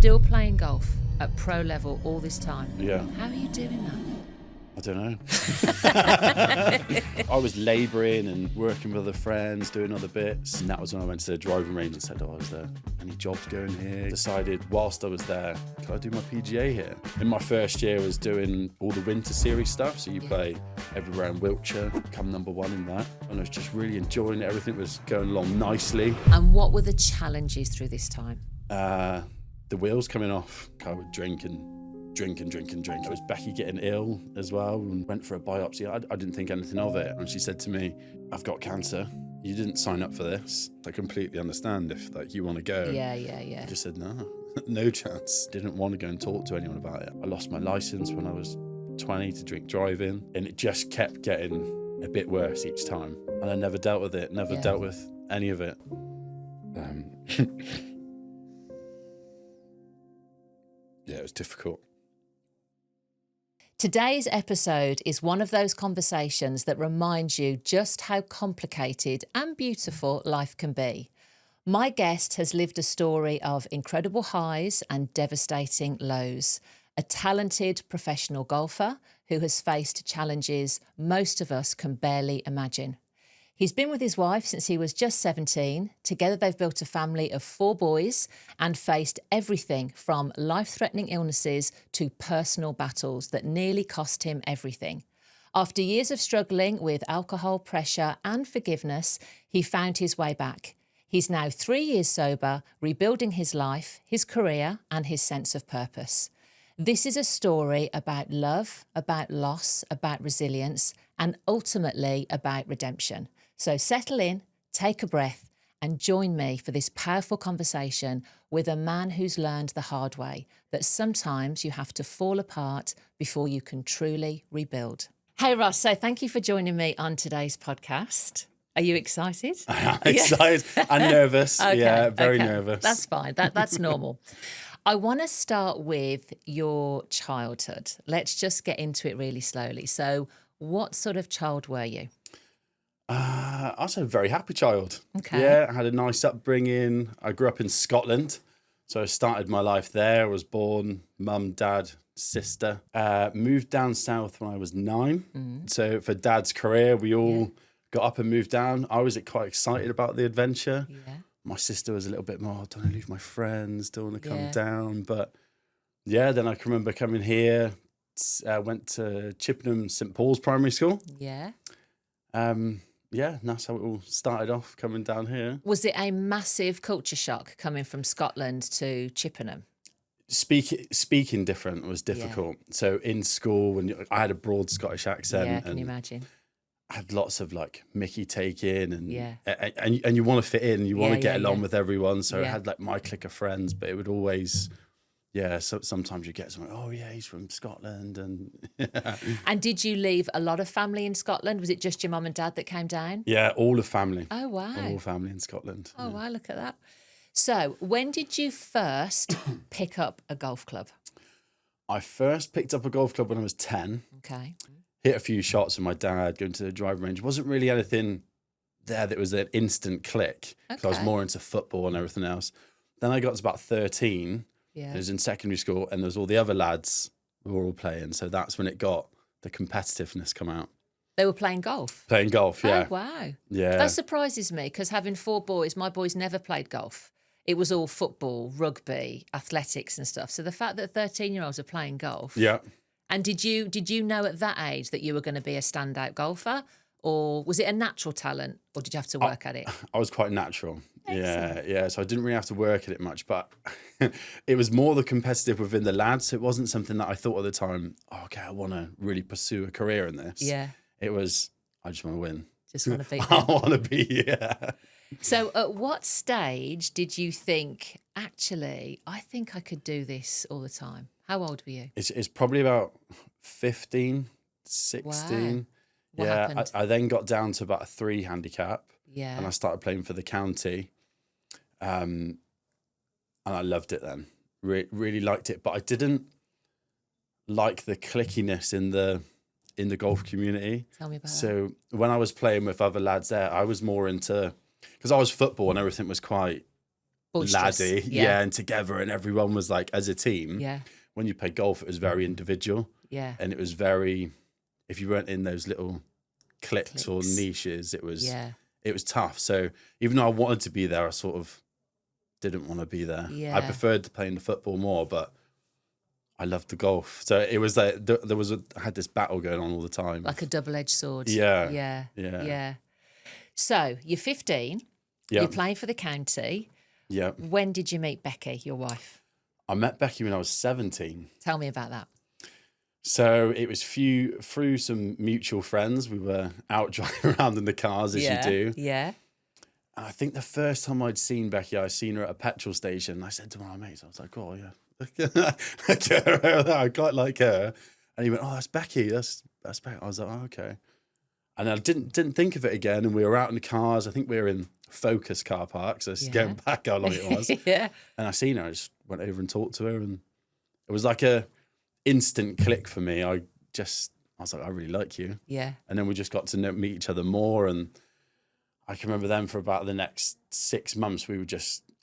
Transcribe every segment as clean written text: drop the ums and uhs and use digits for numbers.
still playing golf at pro level all this time. Yeah. How are you doing that? I don't know. I was labouring and working with other friends, doing other bits. And that was when I went to the driving range and said, is there any jobs going here? Decided whilst I was there, could I do my PGA here? In my first year, I was doing all the winter series stuff. So you play everywhere in Wiltshire, become number one in that. And I was just really enjoying it. Everything was going along nicely. And what were the challenges through this time? The wheels coming off. I would drink. It was Becky getting ill as well and went for a biopsy. I didn't think anything of it. And she said to me, I've got cancer. You didn't sign up for this. I completely understand if you want to go. Yeah. I just said, no chance. Didn't want to go and talk to anyone about it. I lost my license when I was 20 to drink driving, and it just kept getting a bit worse each time. And I never dealt with it, dealt with any of it. Yeah, it was difficult. Today's episode is one of those conversations that reminds you just how complicated and beautiful life can be. My guest has lived a story of incredible highs and devastating lows. A talented professional golfer who has faced challenges most of us can barely imagine. He's been with his wife since he was just 17. Together they've built a family of 4 boys and faced everything from life-threatening illnesses to personal battles that nearly cost him everything. After years of struggling with alcohol, pressure and forgiveness, he found his way back. He's now 3 years sober, rebuilding his life, his career and his sense of purpose. This is a story about love, about loss, about resilience and ultimately about redemption. So settle in, take a breath and join me for this powerful conversation with a man who's learned the hard way that sometimes you have to fall apart before you can truly rebuild. Hey Ross, so thank you for joining me on today's podcast. Are you excited? I'm excited and nervous. Okay, very nervous. That's fine. That's normal. I want to start with your childhood. Let's just get into it really slowly. So what sort of child were you? I was a very happy child. Okay. Yeah, I had a nice upbringing. I grew up in Scotland, so I started my life there. I was born, mum, dad, sister. Moved down south when I was 9. So for dad's career, we all got up and moved down. I was quite excited about the adventure. Yeah. My sister was a little bit more, don't want to leave my friends, don't want to come down. But yeah, then I can remember coming here, went to Chippenham St Paul's Primary School. Yeah. Yeah, and that's how it all started off, coming down here. Was it a massive culture shock coming from Scotland to Chippenham? Speaking different was difficult. So in school, when I had a broad Scottish accent, Yeah, can you imagine? I had lots of Mickey taking and you want to fit in, you want to get along with everyone. So I had my clique of friends, but it would always, so sometimes you get someone, he's from Scotland. And did you leave a lot of family in Scotland? Was it just your mum and dad that came down? Yeah, all of family. Oh, wow. All family in Scotland. Oh, wow, look at that. So when did you first pick up a golf club? I first picked up a golf club when I was 10. Okay. Hit a few shots with my dad, going to the driving range. Wasn't really anything there that was an instant click. Okay. I was more into football and everything else. Then I got to about 13. Yeah. I was in secondary school and there was all the other lads who were all playing. So that's when it got the competitiveness come out. They were playing golf? Playing golf, yeah. Oh, wow. Yeah. That surprises me because having 4 boys, my boys never played golf. It was all football, rugby, athletics and stuff. So the fact that 13-year-olds are playing golf. Yeah. And did you know at that age that you were going to be a standout golfer? Or was it a natural talent or did you have to work at it? I was quite natural. Excellent. Yeah. So I didn't really have to work at it much, but it was more the competitive within the lads. So it wasn't something that I thought at the time, I want to really pursue a career in this. Yeah. It was, I just want to win. Just want to beat them. I want to be, So at what stage did you think, actually, I think I could do this all the time? How old were you? It's probably about 15, 16. Wow. What happened? I then got down to about a 3 handicap. Yeah. And I started playing for the county. And I loved it then. Really liked it. But I didn't like the clickiness in the golf community. Tell me about that. So when I was playing with other lads there, I was more into, because I was football and everything was quite Boisterous. laddie, yeah, and together, and everyone was like, as a team. Yeah. When you played golf, it was very individual. Yeah. And it was very, if you weren't in those little cliques or Cliques. niches, it was Yeah. tough. So even though I wanted to be there, I sort of didn't want to be there. Yeah. I preferred playing the football more, but I loved the golf. So it was like I had this battle going on all the time. Like a double-edged sword. Yeah. Yeah. Yeah. Yeah. So you're 15. Yeah. You're playing for the county. Yeah. When did you meet Becky, your wife? I met Becky when I was 17. Tell me about that. So it was through some mutual friends. We were out driving around in the cars as you do. Yeah. And I think the first time I'd seen Becky, I seen her at a petrol station. I said to my mates, I was like, oh, yeah. I quite like her. And he went, oh, that's Becky. That's Becky. I was like, oh, okay. And I didn't think of it again. And we were out in the cars. I think we were in Focus car park. So going back how long it was. Yeah. And I seen her. I just went over and talked to her. And it was like a instant click for me. I was like, I really like you. Yeah. And then we just got to meet each other more. And I can remember then for about the next 6 months,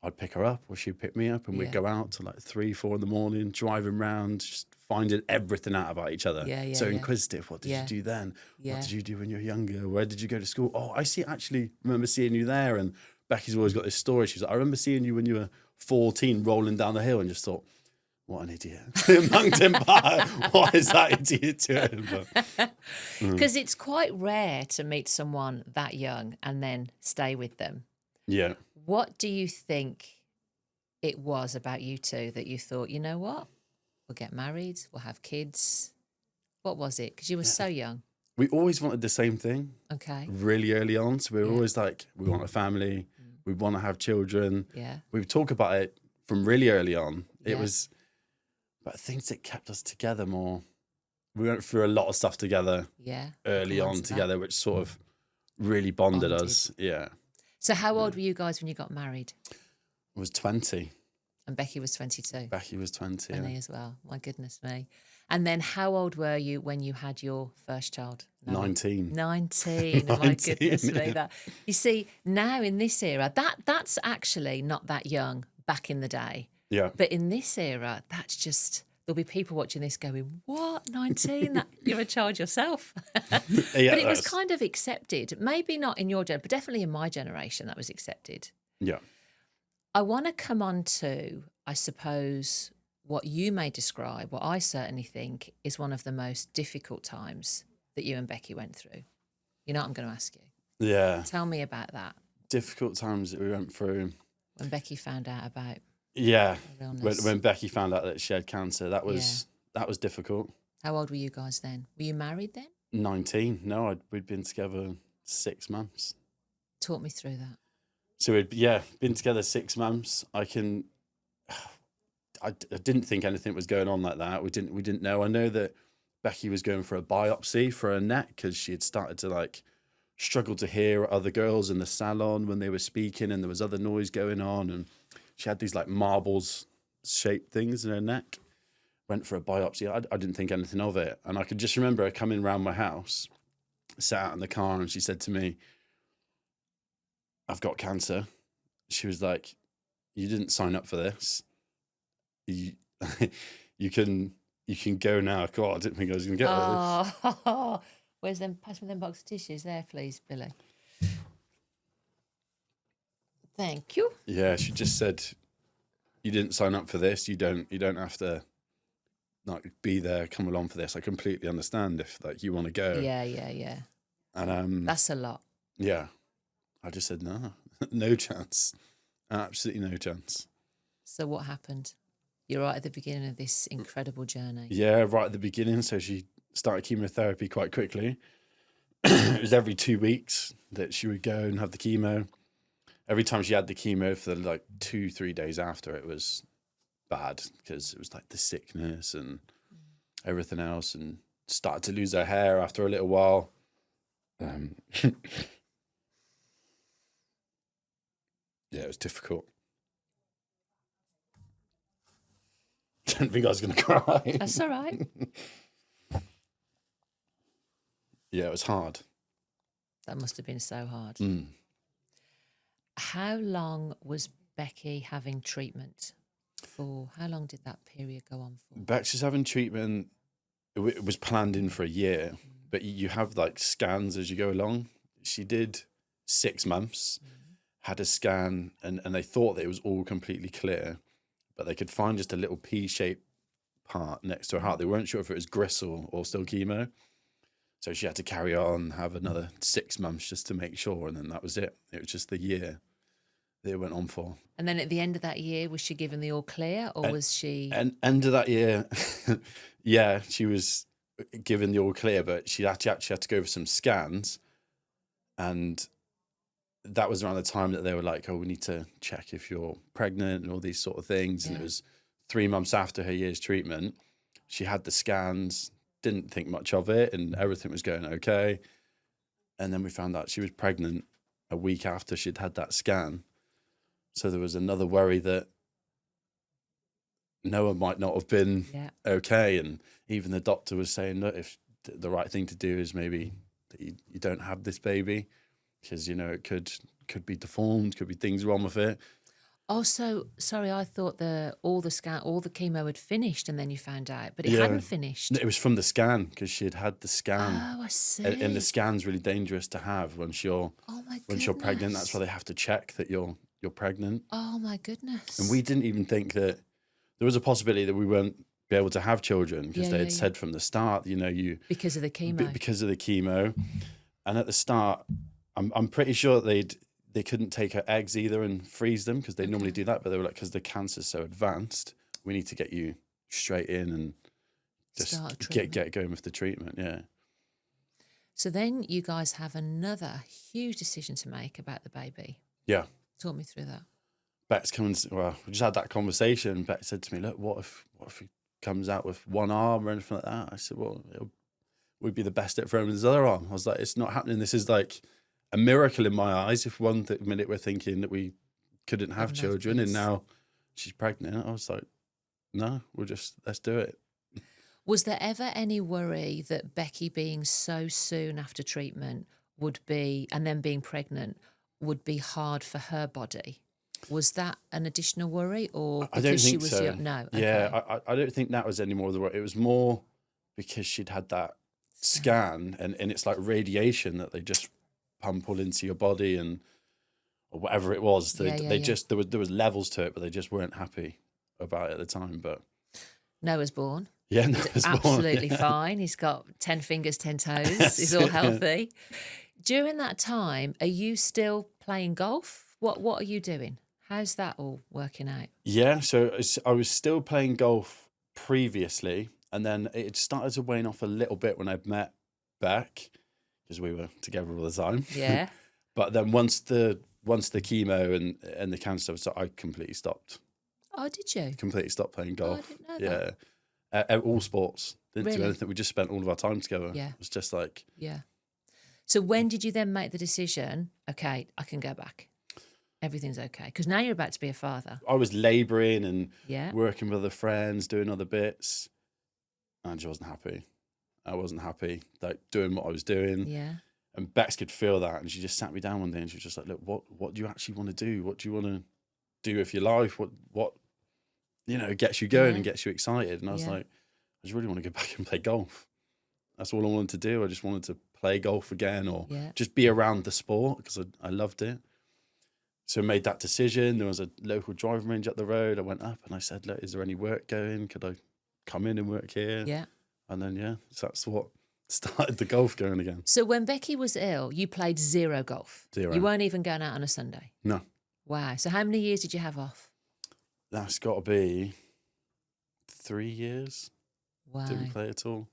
I'd pick her up or she'd pick me up and we'd go out to like 3, 4 in the morning, driving around, just finding everything out about each other. Yeah, so inquisitive. What did you do then? Yeah. What did you do when you were younger? Where did you go to school? Oh, remember seeing you there. And Becky's always got this story. She was like, I remember seeing you when you were 14 rolling down the hill, and just thought, what an idiot. Monkton Park. What is that idiot doing? Because it's quite rare to meet someone that young and then stay with them. Yeah. What do you think it was about you two that you thought, you know what? We'll get married, we'll have kids. What was it? Because you were so young. We always wanted the same thing. Okay. Really early on. So we were always like, we want a family. We want to have children. Yeah. We would talk about it from really early on. Yeah. It was, but things that kept us together more. We went through a lot of stuff together. Yeah. Early on together, which sort of really bonded us. Yeah. So how old were you guys when you got married? I was 20. And Becky was 22. Becky was 20. And Yeah. me as well. My goodness me. And then how old were you when you had your first child? 19. 19. My 19, goodness me. yeah. That you see, now in this era, that's actually not that young back in the day. Yeah. But in this era, that's just, there'll be people watching this going, what, 19? You're a child yourself. Yeah, but it was kind of accepted. Maybe not in your generation, but definitely in my generation, that was accepted. Yeah. I want to come on to, I suppose, what you may describe, what I certainly think is one of the most difficult times that you and Becky went through. You know what I'm going to ask you? Yeah. Tell me about that. Difficult times that we went through. When Becky found out about Yeah. her illness. When Becky found out that she had cancer, that was difficult. How old were you guys then? Were you married then? 19. No, we'd been together 6 months. Talk me through that. So we'd been together 6 months. I didn't think anything was going on like that. We didn't know. I know that Becky was going for a biopsy for her neck because she had started to like struggle to hear other girls in the salon when they were speaking, and there was other noise going on, and she had these like marbles shaped things in her neck. Went for a biopsy. I didn't think anything of it, and I could just remember her coming around my house, sat out in the car, and she said to me, I've got cancer. She was like, you didn't sign up for this. You can go now. God, I didn't think I was going to get it. Oh, where's them? Pass me them box of tissues there, please, Billy. Thank you. Yeah, she just said, you didn't sign up for this. You don't have to like be there, come along for this. I completely understand if like you want to go. Yeah. And That's a lot. yeah. I just said, no, no chance. Absolutely no chance. So what happened? You're right at the beginning of this incredible journey. Yeah, right at the beginning. So she started chemotherapy quite quickly. It was every 2 weeks that she would go and have the chemo. Every time she had the chemo for like 2-3 days after, it was bad because it was like the sickness and everything else, and started to lose her hair after a little while. Yeah, it was difficult. Didn't think I was going to cry. That's all right. Yeah, it was hard. That must have been so hard. Mm. How long was Becky having treatment for? How long did that period go on for? Bex was having treatment. It was planned in for a year, but you have like scans as you go along. She did 6 months, had a scan, and they thought that it was all completely clear, but they could find just a little P-shaped part next to her heart. They weren't sure if it was gristle or still chemo. So she had to carry on, have another 6 months just to make sure, and then that was it. It was just the year that it went on for. And then at the end of that year, was she given the all clear, or was she? And end of that year, yeah, she was given the all clear, but she actually had to go for some scans, and that was around the time that they were like, "Oh, we need to check if you're pregnant and all these sort of things." And it was 3 months after her year's treatment. She had the scans, didn't think much of it, and everything was going okay. And then we found out she was pregnant a week after she'd had that scan. So there was another worry that Noah might not have been okay. And even the doctor was saying, look, if the right thing to do is maybe that you don't have this baby, because, you know, it could be deformed, could be things wrong with it. Oh, so sorry, I thought all the chemo had finished and then you found out, but it hadn't finished. It was from the scan, because she had the scan. Oh, I see. And the scan's really dangerous to have once you're pregnant. That's why they have to check that you're pregnant. Oh my goodness. And we didn't even think that there was a possibility that we won't be able to have children, because they had said from the start, you know, because of the chemo. Because of the chemo. And at the start, I'm pretty sure they couldn't take her eggs either and freeze them, because they normally do that, but they were like, because the cancer's so advanced, we need to get you straight in and just get going with the treatment. Yeah. So then you guys have another huge decision to make about the baby. Yeah. Talk me through that. Bex comes, well, we just had that conversation. Bex said to me, look, what if he comes out with one arm or anything like that? I said, well, we'd be the best at throwing his other arm. I was like, it's not happening. This is like a miracle in my eyes. If one minute we're thinking that we couldn't have children and now she's pregnant, I was like, no, let's do it. Was there ever any worry that Becky being so soon after treatment and then being pregnant would be hard for her body? Was that an additional worry, or because I don't think she was so. young? No. Okay. Yeah, I don't think that was any more of the worry. It was more because she'd had that scan and it's like radiation that they just pump all into your body or whatever it was. There was levels to it, but they just weren't happy about it at the time. But Noah's born. Yeah, He's absolutely fine. He's got 10 fingers, 10 toes. He's all healthy. During that time, are you still playing golf? What are you doing? How's that all working out? Yeah, so I was still playing golf previously, and then it started to wane off a little bit when I'd met Beck, because we were together all the time. Yeah. But then once the chemo and the cancer stuff, I completely stopped. Oh, did you? Completely stopped playing golf. Oh, I didn't know that. Yeah. All sports. Didn't do Really? anything. We just spent all of our time together. Yeah. It was just like... Yeah. So when did you then make the decision, okay, I can go back? Everything's okay. Because now you're about to be a father. I was labouring and working with other friends, doing other bits. And I just wasn't happy. I wasn't happy, like, doing what I was doing. Yeah. And Bex could feel that. And she just sat me down one day and she was just like, look, what do you actually want to do? What do you want to do with your life? What you know, gets you going and gets you excited? And I was like, I just really want to go back and play golf. That's all I wanted to do. I just wanted to play golf again, or just be around the sport, because I loved it. So I made that decision. There was a local driving range up the road. I went up and I said, look, is there any work going? Could I come in and work here? Yeah. And then, so that's what started the golf going again. So when Becky was ill, you played zero golf? Zero. You weren't even going out on a Sunday? No. Wow. So how many years did you have off? That's got to be 3 years. Wow. Didn't play at all.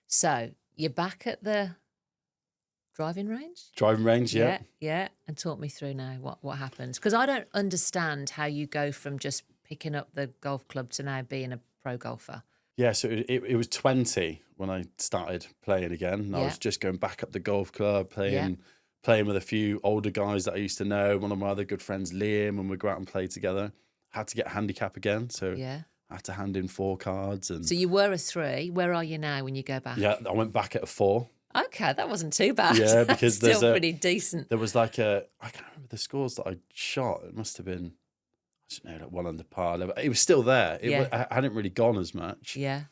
So you're back at the driving range? Driving range, yeah. Yeah. And talk me through now what happens. Because I don't understand how you go from just picking up the golf club to now being a pro golfer. Yeah, so it was 20 when I started playing again. And I was just going back up the golf club, playing with a few older guys that I used to know. One of my other good friends, Liam, and we'd go out and play together. Had to get handicap again, so I had to hand in 4 cards. And so you were a 3. Where are you now when you go back? Yeah, I went back at a 4. Okay, that wasn't too bad. Yeah, because Still pretty decent. there was like I can't remember the scores that I shot. It must have been, I don't know, like 1 under par. It was still there. I hadn't really gone as much. Yeah.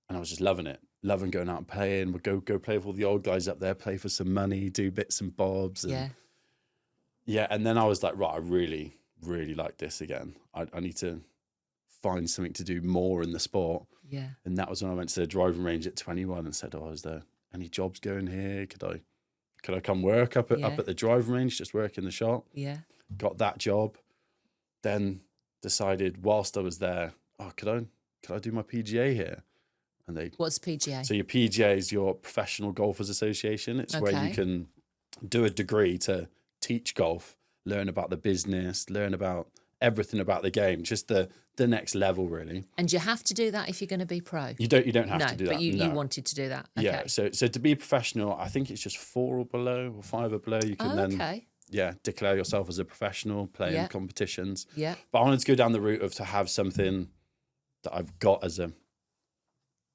And I was just loving it. Loving going out and playing. We'd go play with all the old guys up there, play for some money, do bits and bobs. And yeah, and then I was like, right, I really, really like this again. I need to find something to do more in the sport. Yeah. And that was when I went to the driving range at 21 and said, is there any jobs going here? Could I come work up at the driving range, just work in the shop? Yeah. Got that job. Then decided whilst I was there, could I do my PGA here? And what's PGA? So your PGA is your Professional Golfers Association. It's where you can do a degree to teach golf, learn about the business, learn about everything about the game, just the next level, really. And you have to do that if you're going to be pro? You don't have to do that. But you wanted to do that. Okay. Yeah. So to be professional, I think it's just 4 or below or 5 or below. You can then declare yourself as a professional, play in competitions. Yeah. But I wanted to go down the route of to have something that I've got as a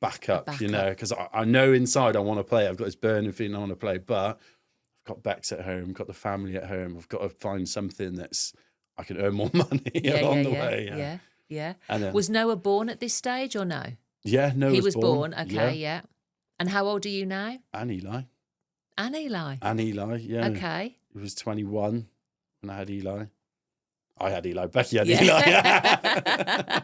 backup, because I know inside I want to play. I've got this burning feeling I want to play, but I've got Bex at home, got the family at home. I've got to find something that's I can earn more money along the way. Yeah. And then, was Noah born at this stage or no? Yeah, Noah was born. Okay, yeah. And how old are you now? And Eli. And Eli. Yeah. Okay. He was 21 when I had Eli. I had Eli. Becky had Eli.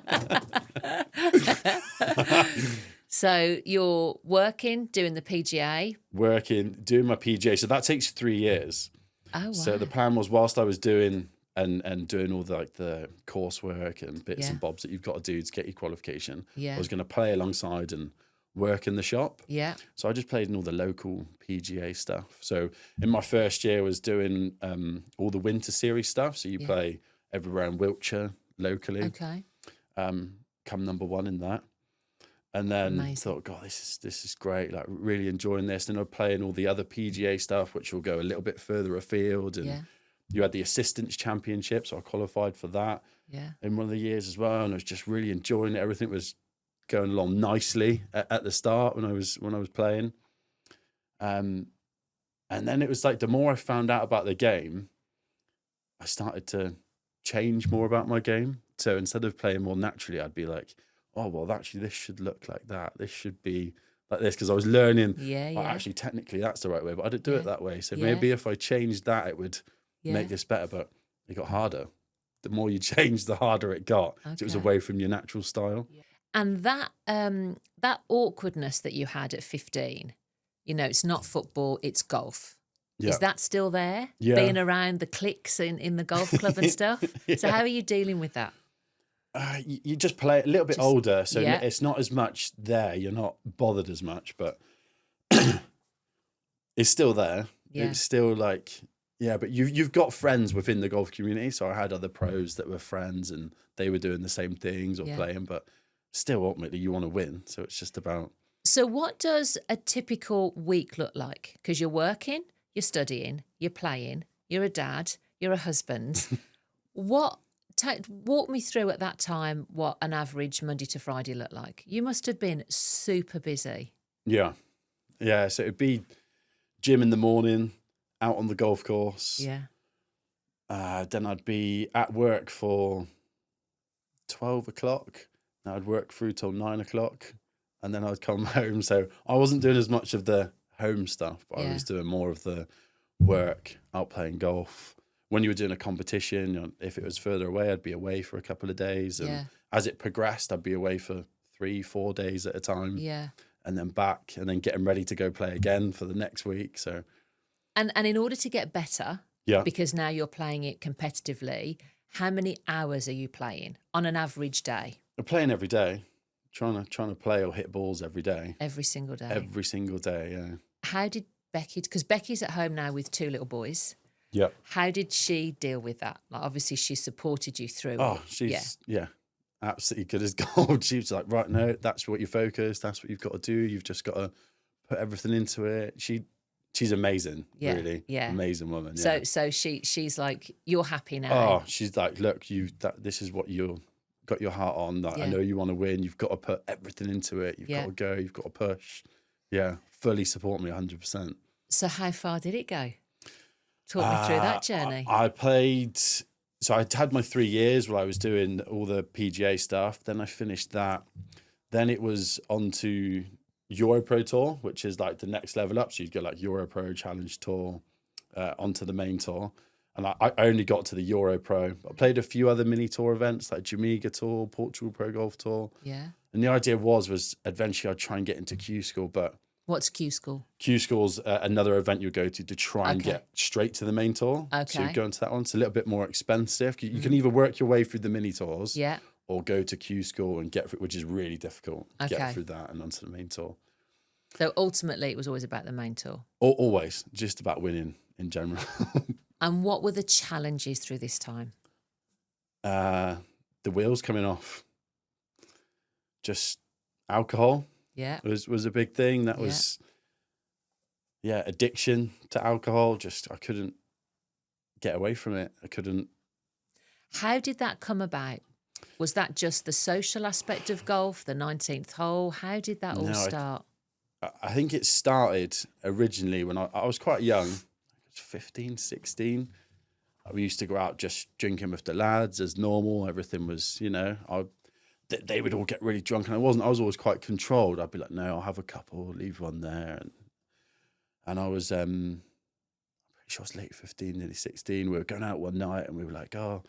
So you're working, doing the PGA? Doing my PGA. So that takes 3 years. Oh, wow. So the plan was whilst I was doing and doing all the coursework and bits and bobs that you've got to do to get your qualification, I was going to play alongside and work in the shop. Yeah. So I just played in all the local PGA stuff. So in my first year I was doing all the winter series stuff. So you play everywhere in Wiltshire locally. Okay. Come number 1 in that. And then thought, God, this is great. Like really enjoying this. Then I'd play in all the other PGA stuff, which will go a little bit further afield. And you had the Assistants Championship, so I qualified for that in one of the years as well. And I was just really enjoying it. Everything was going along nicely at the start when I was playing. And then it was like the more I found out about the game, I started to change more about my game. So instead of playing more naturally, I'd be like, oh, well, actually, this should look like that. This should be like this, because I was learning, actually, technically, that's the right way, but I didn't do it that way. So maybe if I changed that, it would make this better, but it got harder. The more you changed, the harder it got. Okay. So it was away from your natural style. And that awkwardness that you had at 15, it's not football, it's golf. Yeah. Is that still there? Yeah. Being around the cliques in the golf club and stuff? So how are you dealing with that? You just play a little bit older, so it's not as much there. You're not bothered as much, but it's still there. Yeah. It's still like, but you've got friends within the golf community. So I had other pros that were friends and they were doing the same things or playing, but still ultimately you want to win. So it's just about. So what does a typical week look like? Because you're working, you're studying, you're playing, you're a dad, you're a husband. Walk me through at that time what an average Monday to Friday looked like. You must have been super busy. Yeah. So it'd be gym in the morning, out on the golf course. Yeah. Then I'd be at work for 12 o'clock. Then I'd work through till 9 o'clock. And then I'd come home. So I wasn't doing as much of the home stuff, but I was doing more of the work, out playing golf. When you were doing a competition, if it was further away, I'd be away for a couple of days. And as it progressed, I'd be away for 3-4 days at a time. Yeah. And then back and then getting ready to go play again for the next week. So, and in order to get better, because now you're playing it competitively, how many hours are you playing on an average day? I'm playing every day, trying to play or hit balls every day. Every single day? Every single day, yeah. How did Becky, because Becky's at home now with 2 little boys. Yeah. How did she deal with that? Like, obviously, she supported you through it. She's absolutely good as gold. She was like, right, no, that's what you focus. That's what you've got to do. You've just got to put everything into it. She's amazing, really. Yeah. Amazing woman. Yeah. So she's like, you're happy now. Oh, she's like, look, this is what you've got your heart on. Like, I know you want to win. You've got to put everything into it. You've got to go. You've got to push. Yeah, fully support me 100%. So how far did it go? Talk me through that journey. I played, so I had my 3 years where I was doing all the PGA stuff. Then I finished that. Then it was on to Euro Pro Tour, which is like the next level up. So you'd go like Euro Pro Challenge Tour onto the main tour. And I only got to the Euro Pro. I played a few other mini tour events like Jamaica Tour, Portugal Pro Golf Tour. Yeah. And the idea was eventually I'd try and get into Q School, but What's Q School? Q School's another event you go to try and get straight to the main tour. So you go into that one. It's a little bit more expensive. You can either work your way through the mini tours, or go to Q School and get through, which is really difficult. Get through that and onto the main tour. So ultimately, it was always about the main tour. Always just about winning in general. And what were the challenges through this time? The wheels coming off. Just alcohol. Yeah. Was a big thing. That was, addiction to alcohol. Just, I couldn't get away from it. I couldn't. How did that come about? Was that just the social aspect of golf, the 19th hole? How did that all start? I think it started originally when I was quite young, 15, 16. We used to go out just drinking with the lads as normal. Everything was, they would all get really drunk, and I wasn't. I was always quite controlled. I'd be like, no, I'll have a couple, leave one there, and I was pretty sure I was late 15, nearly 16. We were going out one night, and we were like, oh,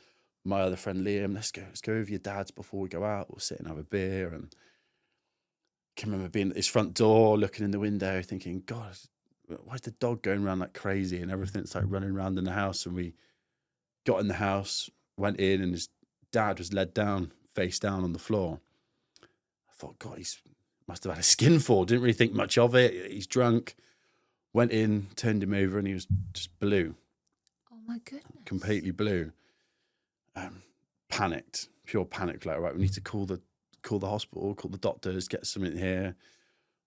my other friend Liam, let's go with your dads before we go out. We'll sit and have a beer. And I can remember being at his front door, looking in the window, thinking, God, why is the dog going around like crazy? And everything's like running around in the house. And we got in the house, went in, and his dad was led down, face down on the floor. I thought, God, must have had a skin fall. Didn't really think much of it. He's drunk. Went in, turned him over, and he was just blue. Oh my goodness. Completely blue. Panicked, pure panic. Like, right, we need to call the hospital, call the doctors, get something here.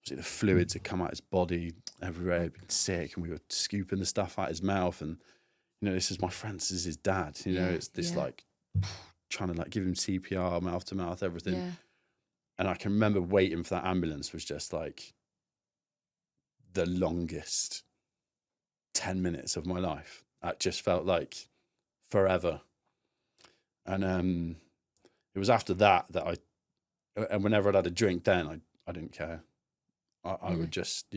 The fluids had come out his body everywhere. He'd been sick, and we were scooping the stuff out his mouth. And this is my friend, this is his dad. It's this like trying to like give him CPR, mouth to mouth, everything. Yeah. And I can remember waiting for that ambulance was just like the longest 10 minutes of my life. That just felt like forever. And it was after that and whenever I'd had a drink then, I didn't care. I would just,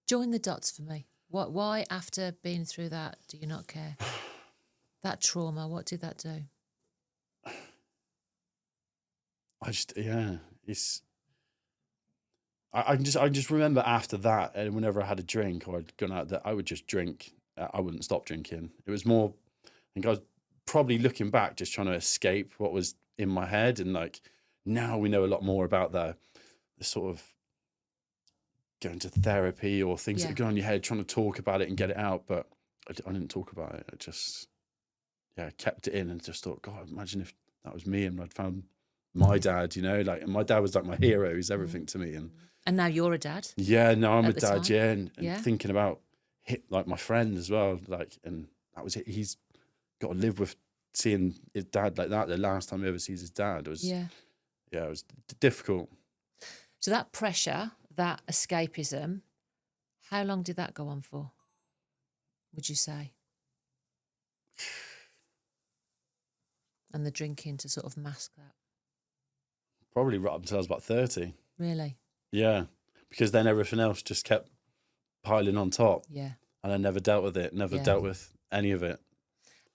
Join the dots for me. Why after being through that do you not care? That trauma, what did that do? I just remember after that, and whenever I had a drink or I'd gone out, that I would just drink. I wouldn't stop drinking. It was more, I think I was probably looking back, just trying to escape what was in my head. And like now we know a lot more about the sort of going to therapy or things that go on in your head, trying to talk about it and get it out. But I didn't talk about it. I just, kept it in and just thought, God, imagine if that was me and I'd found my dad, and my dad was like my hero. He's everything to me. And now you're a dad? Yeah, now I'm a dad, time? and thinking about like my friend as well, like, and that was it. He's got to live with seeing his dad like that. The last time he ever sees his dad was, it was difficult. So that pressure, that escapism, how long did that go on for, would you say? And the drinking to sort of mask that? Probably right up until I was about 30. Really? Yeah, because then everything else just kept piling on top. Yeah. And I never dealt with it, never dealt with any of it.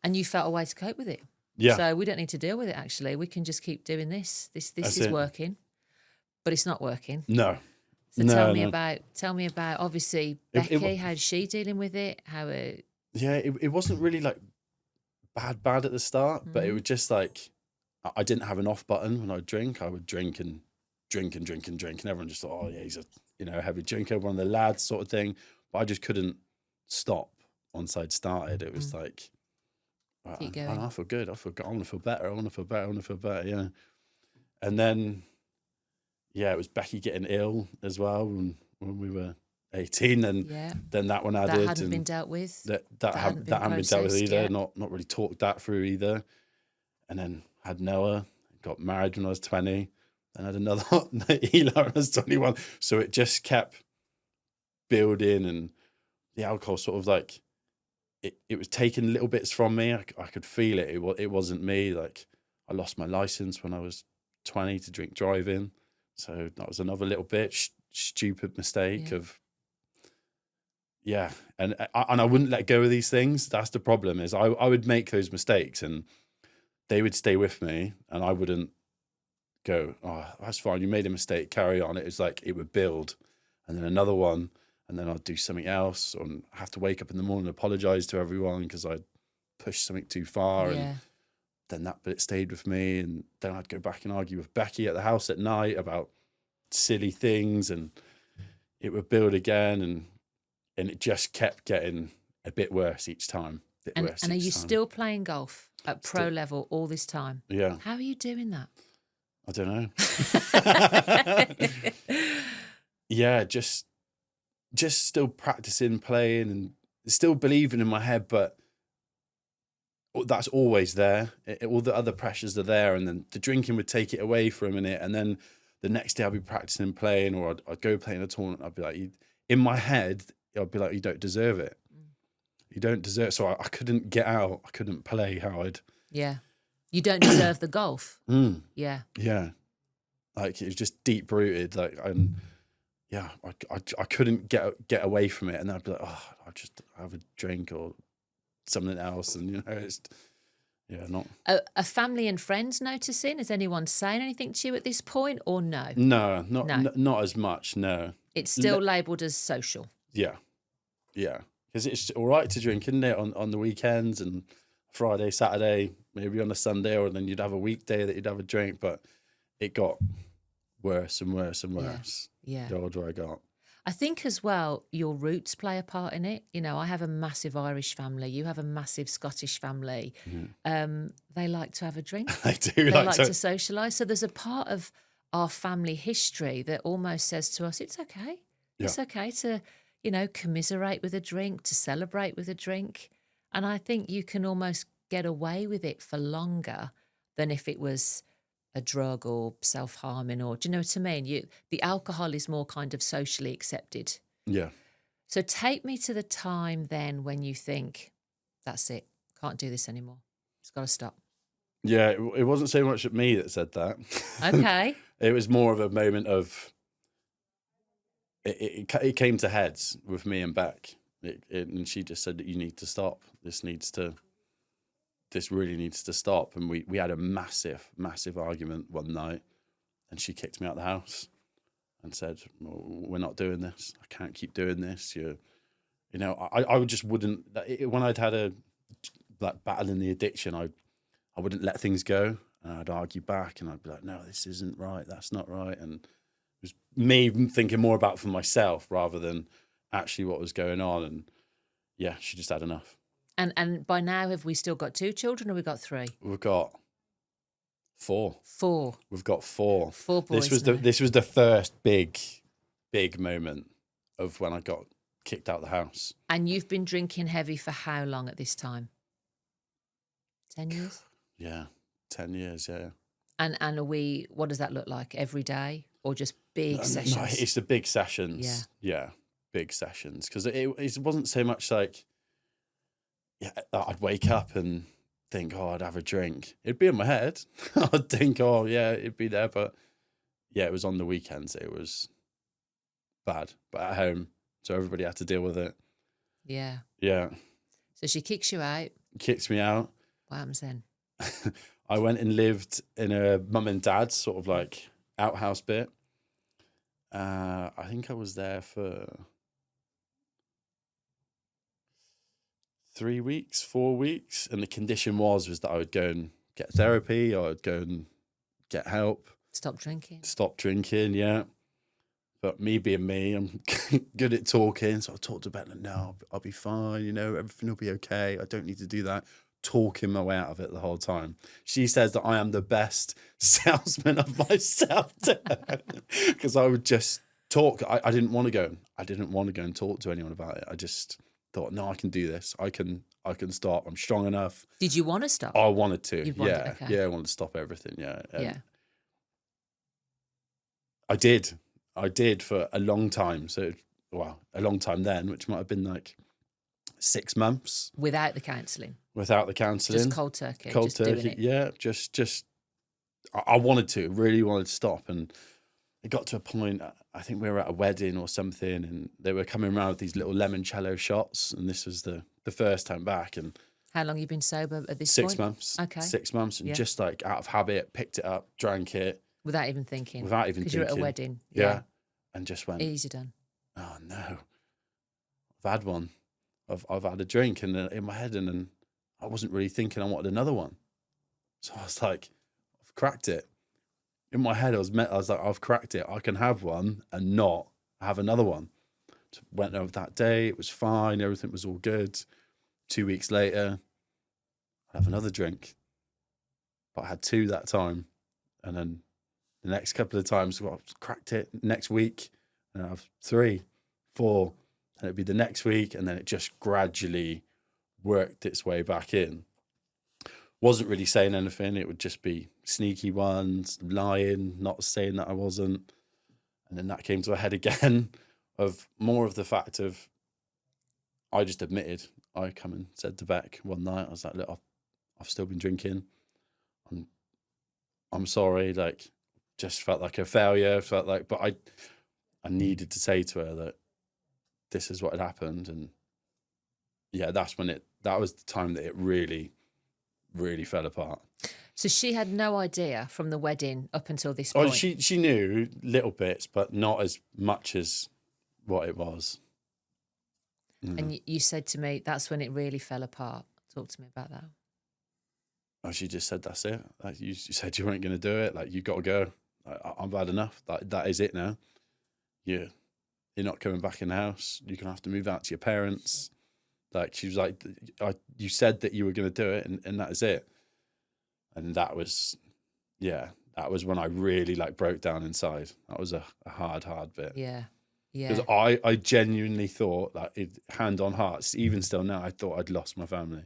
And you felt a way to cope with it. Yeah. So we don't need to deal with it, actually. We can just keep doing this. This is working, but it's not working. No. So tell me about obviously Becky, how's she dealing with it? It wasn't really like bad at the start, but it was just like, I didn't have an off button when I drink. I would drink and drink and drink and drink, and everyone just thought, oh yeah, he's a heavy drinker, one of the lads sort of thing. But I just couldn't stop once I'd started. It was like, keep going. I feel good. I want to feel better. I want to feel better. Yeah. And then, it was Becky getting ill as well when we were 18, and then that one added. That hadn't been dealt with. That hadn't been dealt with either. Not really talked that through either. And then had Noah, got married when I was 20. Then had another Eli when I was 21. So it just kept building, and the alcohol sort of like, it was taking little bits from me. I could feel it. It wasn't me. Like, I lost my license when I was 20 to drink driving. So that was another little bit stupid mistake of, and I wouldn't let go of these things. That's the problem, is I would make those mistakes and they would stay with me, and I wouldn't go, oh, that's fine, you made a mistake, carry on. It was like, it would build, and then another one, and then I'd do something else, or have to wake up in the morning and apologize to everyone because I pushed something too far. And then that bit stayed with me, and then I'd go back and argue with Becky at the house at night about silly things, and it would build again, and it just kept getting a bit worse each time. And are you still playing golf at pro level all this time? Yeah. How are you doing that? I don't know. Yeah, just still practicing, playing, and still believing in my head, but that's always there. All the other pressures are there, and then the drinking would take it away for a minute, and then the next day I'd be practicing and playing, or I'd go play in a tournament. I'd be like, in my head, I'd be like, you don't deserve it. You don't deserve it. So I couldn't get out. I couldn't play how I'd. Yeah. You don't deserve the golf. Yeah. Yeah. Like, it was just deep rooted. Like, I couldn't get away from it. And then I'd be like, oh, I'll just have a drink or something else. And, it's, not. Are family and friends noticing? Is anyone saying anything to you at this point, or no? No, not as much, no. It's still labelled as social. Yeah. Yeah. Because it's all right to drink, isn't it, on the weekends and Friday, Saturday, maybe on a Sunday, or then you'd have a weekday that you'd have a drink. But it got worse and worse and worse the older I got. I think as well, your roots play a part in it. I have a massive Irish family. You have a massive Scottish family. They like to have a drink. They like to socialise. So there's a part of our family history that almost says to us, it's okay. Yeah. It's okay to, commiserate with a drink, to celebrate with a drink. And I think you can almost get away with it for longer than if it was a drug or self-harming, or do you know what I mean? The alcohol is more kind of socially accepted. Yeah. So take me to the time then when you think, that's it, can't do this anymore. It's got to stop. Yeah, it wasn't so much at me that said that. Okay. It was more of a moment of, it came to heads with me and Beck. And she just said that you need to stop. This really needs to stop. And we had a massive, massive argument one night, and she kicked me out of the house and said, well, we're not doing this. I can't keep doing this. I just wouldn't, when I'd had a battle in the addiction, I wouldn't let things go, and I'd argue back, and I'd be like, no, this isn't right. That's not right. And it was me thinking more about for myself rather than actually what was going on. And yeah, she just had enough. And by now, have we still got 2 children, or we got 3? We've got 4. 4. We've got 4. 4 boys. This was the first big moment of when I got kicked out of the house. And you've been drinking heavy for how long at this time? 10 years? Yeah, 10 years, yeah. And what does that look like? Every day, or just big sessions? No, it's the big sessions. Yeah, big sessions. Because it wasn't so much like, I'd wake up and think, oh, I'd have a drink. It'd be in my head. I'd think, oh, yeah, it'd be there. But yeah, it was on the weekends. It was bad, but at home. So everybody had to deal with it. Yeah. Yeah. So she kicks you out. Kicks me out. What happens then? I went and lived in a mum and dad's sort of like outhouse bit. I think I was there for 3 weeks, 4 weeks. And the condition was that I would go and get therapy, or I'd go and get help. Stop drinking, yeah. But me being me, I'm good at talking. So I talked to Becky, no, I'll be fine, everything will be okay. I don't need to do that. Talking my way out of it the whole time. She says that I am the best salesman of myself to her, because I would just talk. I didn't want to go. I didn't want to go and talk to anyone about it. I just thought, no, I can do this. I can stop. I'm strong enough. Did you want to stop? I wanted to. Okay. Yeah, I wanted to stop everything. Yeah. Yeah. I did for a long time. So well, a long time then, which might have been like 6 months Without the counselling? without the counselling. Just cold turkey? Cold just doing turkey, it? yeah. Just I wanted to, really wanted to stop, and it got to a point. I think we were at a wedding or something, and they were coming around with these little limoncello shots, and this was the first time back. And How long you been sober at this 6 point? months. Okay. 6 months, and Yeah. just like out of habit, picked it up, drank it Without even thinking? without even Because thinking. you're at a wedding. Yeah. And just went, Easy done. oh no, I've had one. I've had a drink in my head, and then I wasn't really thinking I wanted another one. So I was like, I've cracked it. In my head, I was like, I've cracked it. I can have one and not have another one. So went over that day. It was fine. Everything was all good. 2 weeks later, I have another drink. But I had 2 that time. And then the next couple of times, well, I cracked it. Next week, and I have 3, 4. And it'd be the next week. And then it just gradually worked its way back in. Wasn't really saying anything. It would just be sneaky ones, lying, not saying that I wasn't. And then that came to a head again of more of the fact of I just admitted. I come and said to Beck one night, I was like, look, I've still been drinking. I'm sorry. Like, just felt like a failure. Felt like, but I needed to say to her that this is what had happened. And yeah, that was the time that it really fell apart. So she had no idea from the wedding up until this Oh, point? she knew little bits, but not as much as what it was. And you said to me, that's when it really fell apart. Talk to me about that. Oh, she just said, that's it. Like, you said you weren't going to do it. Like, you got to go. I've had enough. That is it now. You're not coming back in the house. You're going to have to move out to your parents. Like, she was like, you said that you were going to do it, and that is it. And that was when I really like broke down inside. That was a hard bit. Yeah. Because I genuinely thought, like, hand on heart, even still now, I thought I'd lost my family.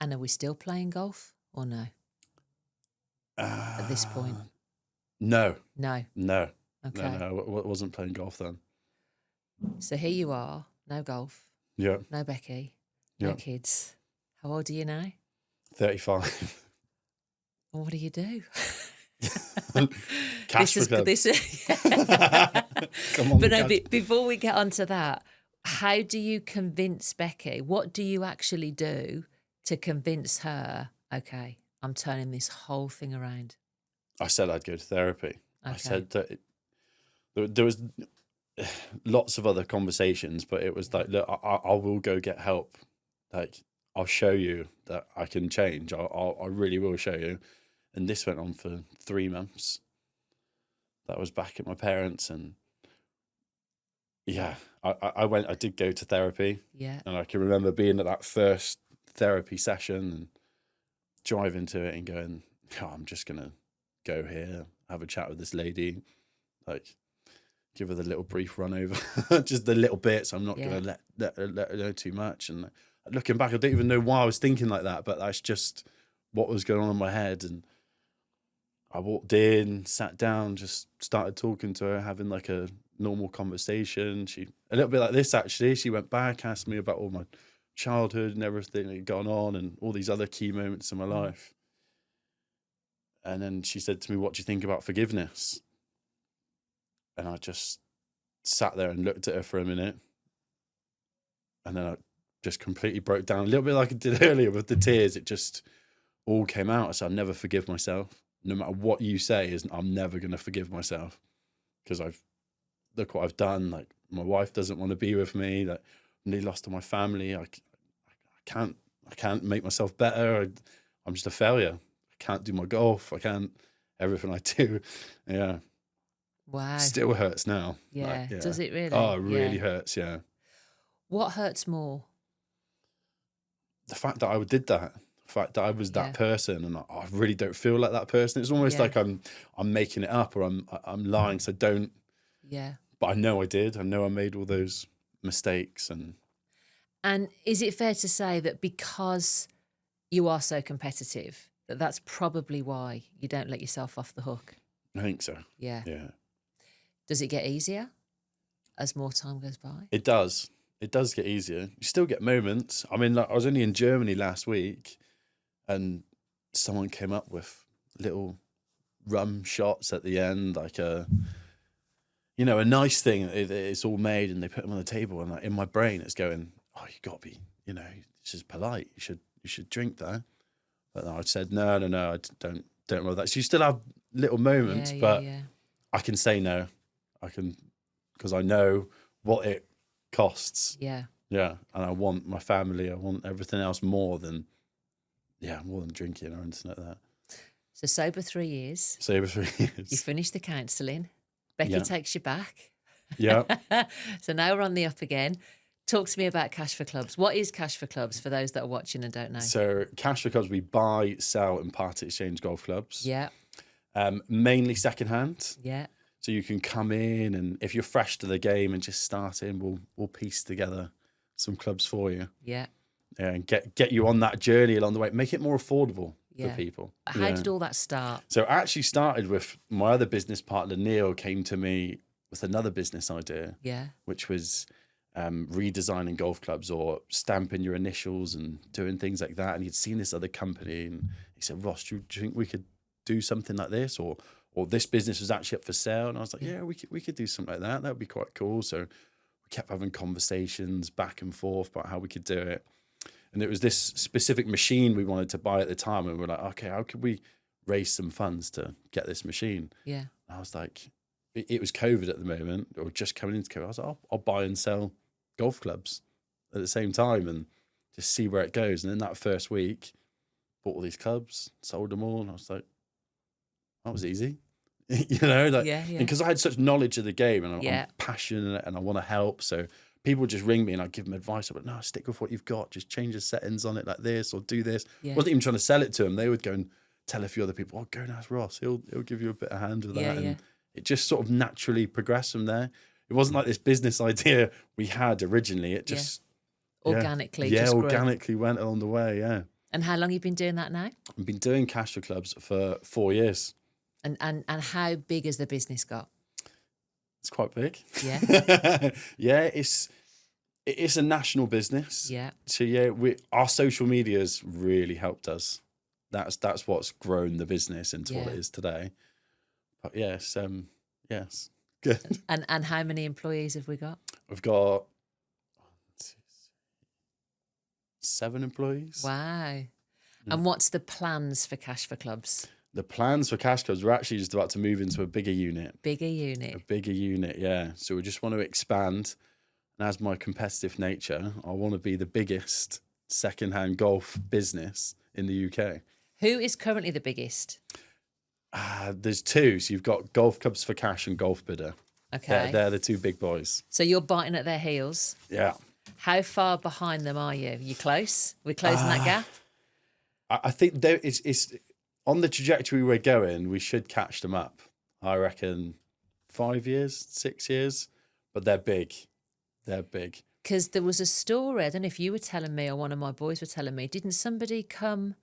And are we still playing golf or no? At this point? No. No. No. Okay. No, I wasn't playing golf then. So here you are, no golf, Yeah. no Becky, no Yeah. kids. How old are you now? 35. Well, what do you do? Cash for club. Come on, but no, cash. before we get onto that, how do you convince Becky? What do you actually do to convince her, okay, I'm turning this whole thing around? I said I'd go to therapy. Okay. I said that there was lots of other conversations, but it was like, look, I will go get help. Like, I'll show you that I can change. I really will show you. And this went on for 3 months. That was back at my parents', and yeah, I did go to therapy. Yeah. And I can remember being at that first therapy session and driving to it and going, oh, I'm just going to go here, have a chat with this lady, like, give her the little brief run over, just the little bits. I'm not going to let her know too much. And looking back, I don't even know why I was thinking like that, but that's just what was going on in my head. And I walked in, sat down, just started talking to her, having like a normal conversation. She, a little bit like this, actually. She went back, asked me about all my childhood and everything that had gone on and all these other key moments in my life. And then she said to me, what do you think about forgiveness? And I just sat there and looked at her for a minute. And then I just completely broke down, a little bit like I did earlier with the tears. It just all came out. I said, I'll never forgive myself. No matter what you say, I'm never going to forgive myself, because look what I've done. Like, my wife doesn't want to be with me. Like, I nearly lost to my family. I can't make myself better. I'm just a failure. I can't do my golf. I can't, everything I do. Yeah. Wow. Still hurts now. Yeah. Like, yeah. Does it really? Oh, it really hurts. Yeah. What hurts more? The fact that I did that. The fact that I was that person, and I really don't feel like that person. It's almost like I'm making it up, or I'm lying, so I don't. Yeah. But I know I did. I know I made all those mistakes. And is it fair to say that because you are so competitive, that's probably why you don't let yourself off the hook? I think so. Yeah. Yeah. Does it get easier? as more time goes by? It does. It does get easier. You still get moments. I mean, like, I was only in Germany last week, and someone came up with little rum shots at the end, like a nice thing. It's all made, and they put them on the table, and like, in my brain, it's going, "Oh, you got to be, this is polite. You should drink that." But I said, no, I don't know that. So you still have little moments, but I can say no. I can, because I know what it costs. Yeah. Yeah. And I want my family, I want everything else more than drinking or anything like that. So sober 3 years. Sober 3 years. You finished the counselling. Becky takes you back. Yeah. So now we're on the up again. Talk to me about Cash for Clubs. What is Cash for Clubs for those that are watching and don't know? So Cash for Clubs, we buy, sell and part exchange golf clubs. Yeah. Mainly secondhand. Yeah. So you can come in, and if you're fresh to the game and just starting, we'll piece together some clubs for you. Yeah. And get you on that journey along the way. Make it more affordable for people. How did all that start? So it actually started with my other business partner, Neil, came to me with another business idea. Yeah. Which was redesigning golf clubs or stamping your initials and doing things like that. And he'd seen this other company, and he said, "Ross, do you think we could do something like this? Or this business was actually up for sale?" And I was like, yeah, we could do something like that. That would be quite cool. So we kept having conversations back and forth about how we could do it. And it was this specific machine we wanted to buy at the time. And we were like, okay, how could we raise some funds to get this machine? Yeah. And I was like, it was COVID at the moment, or just coming into COVID. I was like, I'll buy and sell golf clubs at the same time and just see where it goes. And then that first week, bought all these clubs, sold them all. And I was like, that was easy. Because I had such knowledge of the game, and I'm passionate and I want to help. So people would just ring me and I'd give them advice. I'm like, no, stick with what you've got. Just change the settings on it like this, or do this. Yeah. Wasn't even trying to sell it to them. They would go and tell a few other people, go and ask Ross. He'll give you a bit of hand with that. And it just sort of naturally progressed from there. It wasn't like this business idea we had originally. It just organically organically went along the way. Yeah. And how long have you been doing that now? I've been doing Cash for Clubs for 4 years. And how big has the business got? It's quite big. Yeah. Yeah, it's a national business. Yeah. So our social media's really helped us. That's what's grown the business into what it is today. But yes, good. And how many employees have we got? We've got 7 employees. Wow. And what's the plans for Cash for Clubs? The plans for Cash Clubs, we're actually just about to move into a bigger unit. A bigger unit, yeah. So we just want to expand. And as my competitive nature, I want to be the biggest secondhand golf business in the UK. Who is currently the biggest? There's 2. So you've got Golf Clubs for Cash and Golf Bidder. Okay. They're the 2 big boys. So you're biting at their heels? Yeah. How far behind them are you? You close? We're closing that gap? I think there is on the trajectory we're going, we should catch them up. I reckon 5 years, 6 years, but they're big. They're big. Because there was a story, I don't know if you were telling me or one of my boys were telling me, didn't somebody come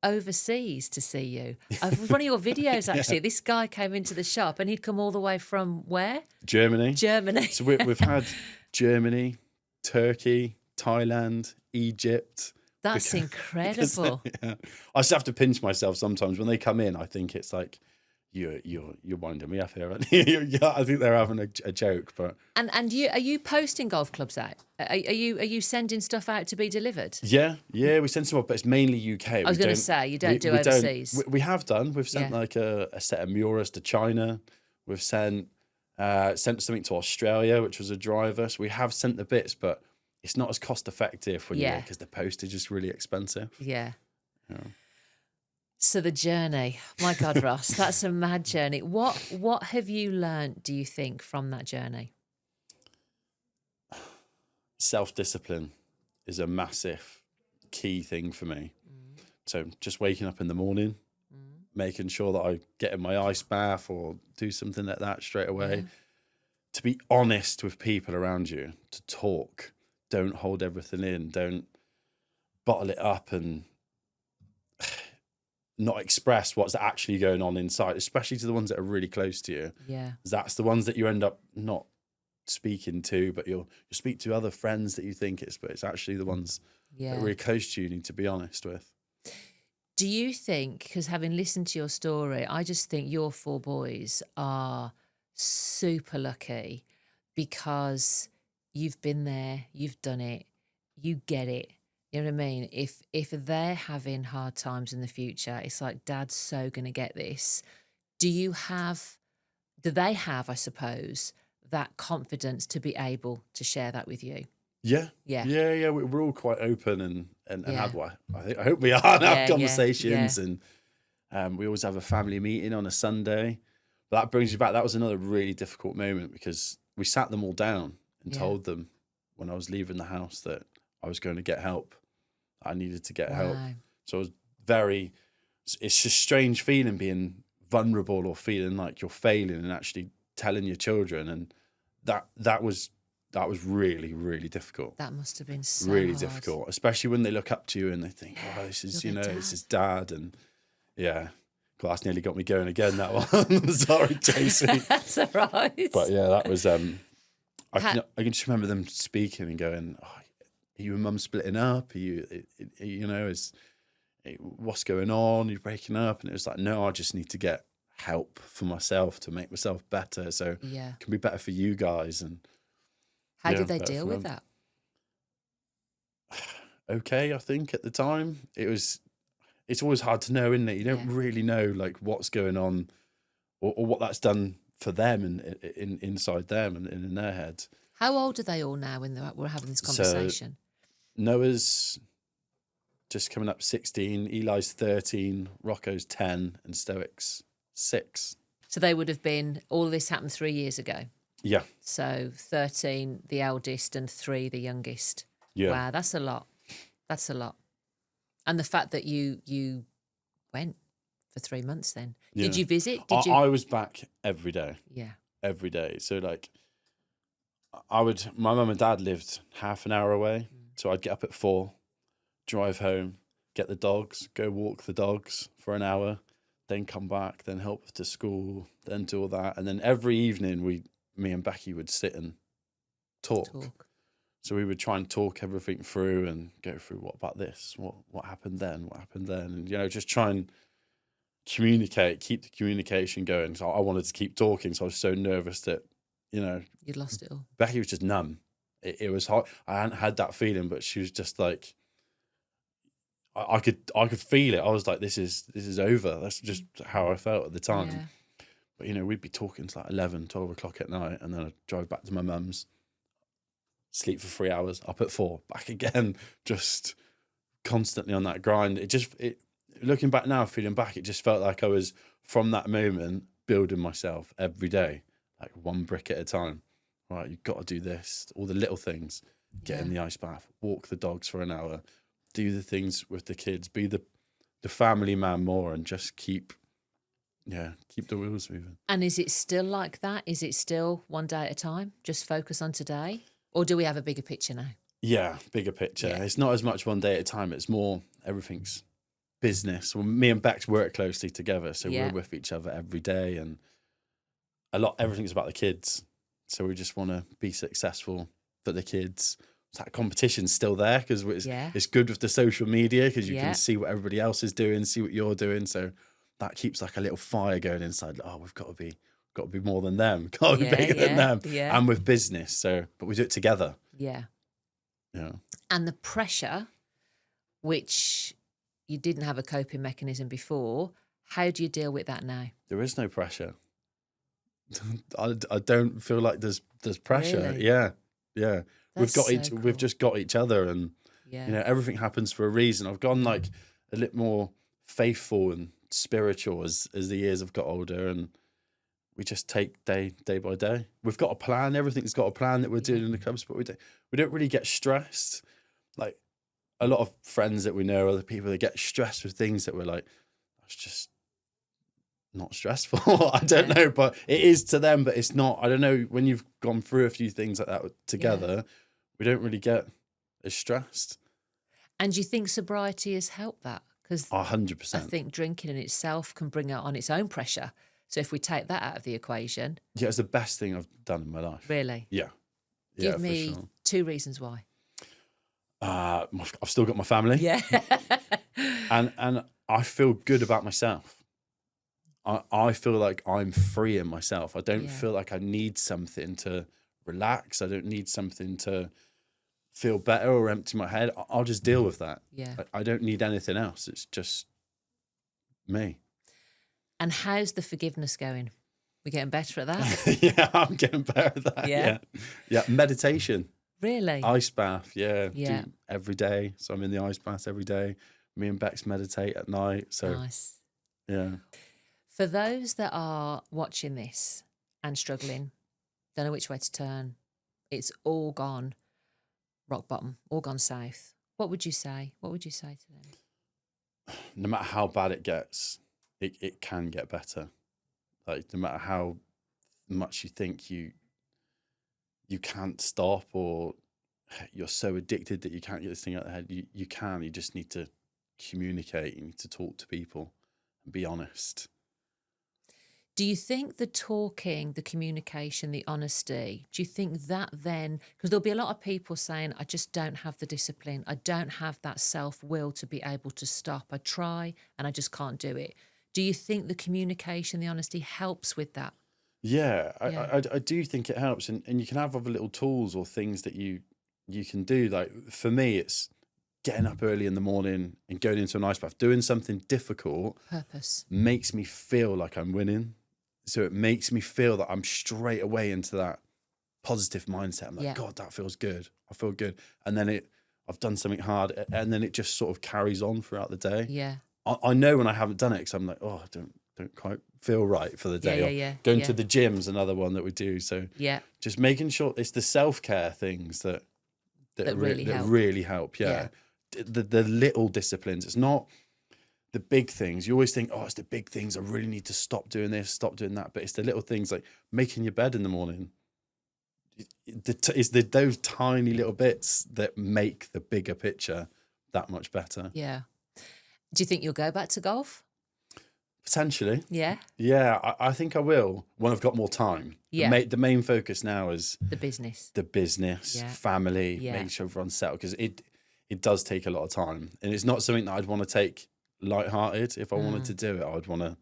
overseas to see you? It was one of your videos, actually. This guy came into the shop and he'd come all the way from where? Germany. So we've had Germany, Turkey, Thailand, Egypt. That's incredible. I just have to pinch myself sometimes when they come in. I think it's like you're winding me up here. Aren't you? I think they're having a joke. But and are you posting golf clubs out? Are you sending stuff out to be delivered? Yeah, we send some up, but it's mainly UK. I was going to say you don't do overseas. We have done. We've sent like a set of Muras to China. We've sent something to Australia, which was a driver. So we have sent the bits, but it's not as cost effective when because the postage is really expensive. Yeah. So the journey, my God, Ross, that's a mad journey. What have you learned, do you think, from that journey? Self-discipline is a massive key thing for me. So just waking up in the morning, making sure that I get in my ice bath or do something like that straight away. To be honest with people around you, to talk. Don't hold everything in. Don't bottle it up and not express what's actually going on inside, especially to the ones that are really close to you. Yeah. That's the ones that you end up not speaking to, but you'll speak to other friends that you think but it's actually the ones that are really close to you need to be honest with. Do you think, because having listened to your story, I just think your 4 boys are super lucky because you've been there, you've done it, you get it. You know what I mean? If they're having hard times in the future, it's like, Dad's so going to get this. Do they have, I suppose, that confidence to be able to share that with you? Yeah. We're all quite open and have what I hope we are and have conversations and we always have a family meeting on a Sunday. But that brings you back. That was another really difficult moment because we sat them all down and told them when I was leaving the house that I was going to get help. I needed to get help. So it was it's a strange feeling being vulnerable or feeling like you're failing and actually telling your children. And that was really, really difficult. That must have been so really hard. difficult, especially when they look up to you and they think, oh, this is, this is Dad. And God, that's nearly got me going again, that one. Sorry, Tracy. That's all right. But yeah, that was, I can just remember them speaking and going, oh, are you and Mum splitting up? Are you what's going on? You're breaking up? And it was like, no, I just need to get help for myself to make myself better. So it can be better for you guys. And how did they deal with that? Okay, I think at the time it's always hard to know, isn't it? You don't really know like what's going on or what that's done for them and inside them and in their heads. How old are they all now when we're having this conversation? So, Noah's just coming up 16, Eli's 13, Rocco's 10, and Stoic's 6. So they would have been, all this happened 3 years ago. Yeah. So 13, the eldest, and 3, the youngest. Yeah. Wow, that's a lot. That's a lot. And the fact that you went for 3 months then. Yeah. Did you visit? I was back every day. Yeah. Every day. So like my mum and dad lived half an hour away. So I'd get up at 4, drive home, get the dogs, go walk the dogs for an hour, then come back, then help to school, then do all that. And then every evening me and Becky would sit and talk. So we would try and talk everything through and go through what about this? What happened then? What happened then? And, just try and communicate, keep the communication going. So I wanted to keep talking. So I was so nervous that, you'd lost it all. Becky was just numb. It was hard. I hadn't had that feeling, but she was just like, I could feel it. I was like, this is over. That's just how I felt at the time. Yeah. But, we'd be talking to like 11, 12 o'clock at night, and then I'd drive back to my mum's, sleep for 3 hours, up at 4, back again, just constantly on that grind. Looking back now, feeling back, it just felt like I was, from that moment, building myself every day, like one brick at a time. Right, you've got to do this, all the little things, get in the ice bath, walk the dogs for an hour, do the things with the kids, be the family man more, and just keep the wheels moving. And is it still like that? Is it still one day at a time? Just focus on today? Or do we have a bigger picture now? Yeah, bigger picture. Yeah. It's not as much one day at a time. It's more everything's business. Well, me and Bex work closely together, so we're with each other every day, and everything's about the kids. So we just want to be successful for the kids. That competition's still there because it's good with the social media because you can see what everybody else is doing, see what you're doing. So that keeps like a little fire going inside. Oh, we've got to be more than them. Got to be bigger than them. Yeah. And with business. So, but we do it together. Yeah. Yeah. And the pressure, which you didn't have a coping mechanism before, how do you deal with that now? There is no pressure. I don't feel like there's pressure. Really? Yeah. We've just got each other, and everything happens for a reason. I've gone like a little more faithful and spiritual as the years have got older, and we just take day by day. We've got a plan. Everything's got a plan that we're doing in the clubs, but we don't really get stressed. Like a lot of friends that we know, other people, they get stressed with things that we're like, that's just not stressful. I don't know, but it is to them, but it's not. I don't know, when you've gone through a few things like that together, we don't really get as stressed. And do you think sobriety has helped that? Because 100%. I think drinking in itself can bring out on its own pressure. So if we take that out of the equation, Yeah, it's the best thing I've done in my life. really, Yeah. give Yeah, me for sure. 2 reasons why. I've still got my family. Yeah. And I feel good about myself. I feel like I'm free in myself. I don't Yeah. feel like I need something to relax. I don't need something to feel better or empty my head. I'll just deal with that. Yeah. I don't need anything else. It's just me. And how's the forgiveness going? We're getting better at that? Yeah, I'm getting better at that. Yeah. Yeah. Meditation, Really? ice bath. Yeah. Yeah. Do every day. So I'm in the ice bath every day. Me and Bex meditate at night. So Nice. yeah. For those that are watching this and struggling, don't know which way to turn, it's all gone rock bottom, all gone south. What would you say? What would you say to them? No matter how bad it gets, it can get better. Like no matter how much you think you can't stop, or you're so addicted that you can't get this thing out of the head, you can. You just need to communicate. You need to talk to people and be honest. Do you think the talking, the communication, the honesty, do you think that then, because there'll be a lot of people saying, I just don't have the discipline. I don't have that self-will to be able to stop. I try and I just can't do it. Do you think the communication, the honesty helps with that? Yeah, I do think it helps. And you can have other little tools or things that you can do. Like for me, it's getting up early in the morning and going into an ice bath. Doing something difficult Purpose makes me feel like I'm winning. So it makes me feel that I'm straight away into that positive mindset. I'm like, God, that feels good. I feel good. And then I've done something hard, and then it just sort of carries on throughout the day. Yeah. I know when I haven't done it, because I'm like, oh, I don't quite feel right for the day. Yeah. Going to the gym's another one that we do. So just making sure it's the self-care things that really help. Yeah. The little disciplines. It's not the big things. You always think, oh, it's the big things. I really need to stop doing this, stop doing that. But it's the little things like making your bed in the morning. It's those tiny little bits that make the bigger picture that much better. Yeah. Do you think you'll go back to golf? Potentially. Yeah. Yeah, I think I will when I've got more time. Yeah. The main focus now is the business, family, making sure everyone's settled, because it does take a lot of time, and it's not something that I'd want to take lighthearted. If I wanted to do it, I'd want to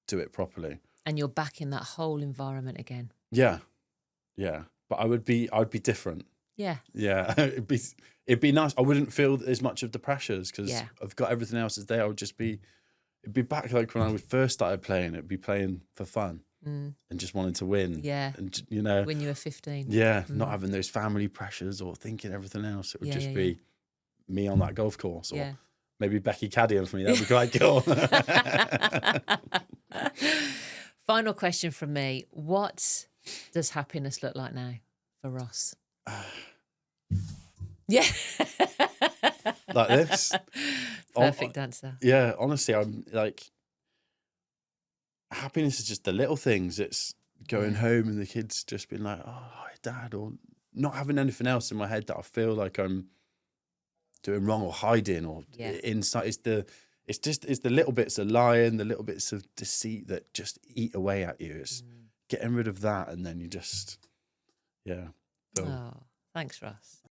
do it properly. And you're back in that whole environment again. Yeah. But I'd be different. Yeah. It'd be nice. I wouldn't feel as much of the pressures because I've got everything else is there. It'd be back like when I first started playing. It'd be playing for fun and just wanting to win. Yeah. And when you were 15. Yeah. Not having those family pressures or thinking everything else. It would just be me on that golf course, or maybe Becky caddying for me. That'd be quite cool. Final question from me. What does happiness look like now for Ross? Yeah. Like this. Perfect answer. Yeah, honestly, I'm like, happiness is just the little things. It's going home and the kids just being like, oh, hi, Dad, or not having anything else in my head that I feel like I'm doing wrong or hiding or inside. It's the little bits of lying, the little bits of deceit that just eat away at you. It's getting rid of that, and then you just, Oh, thanks, Ross.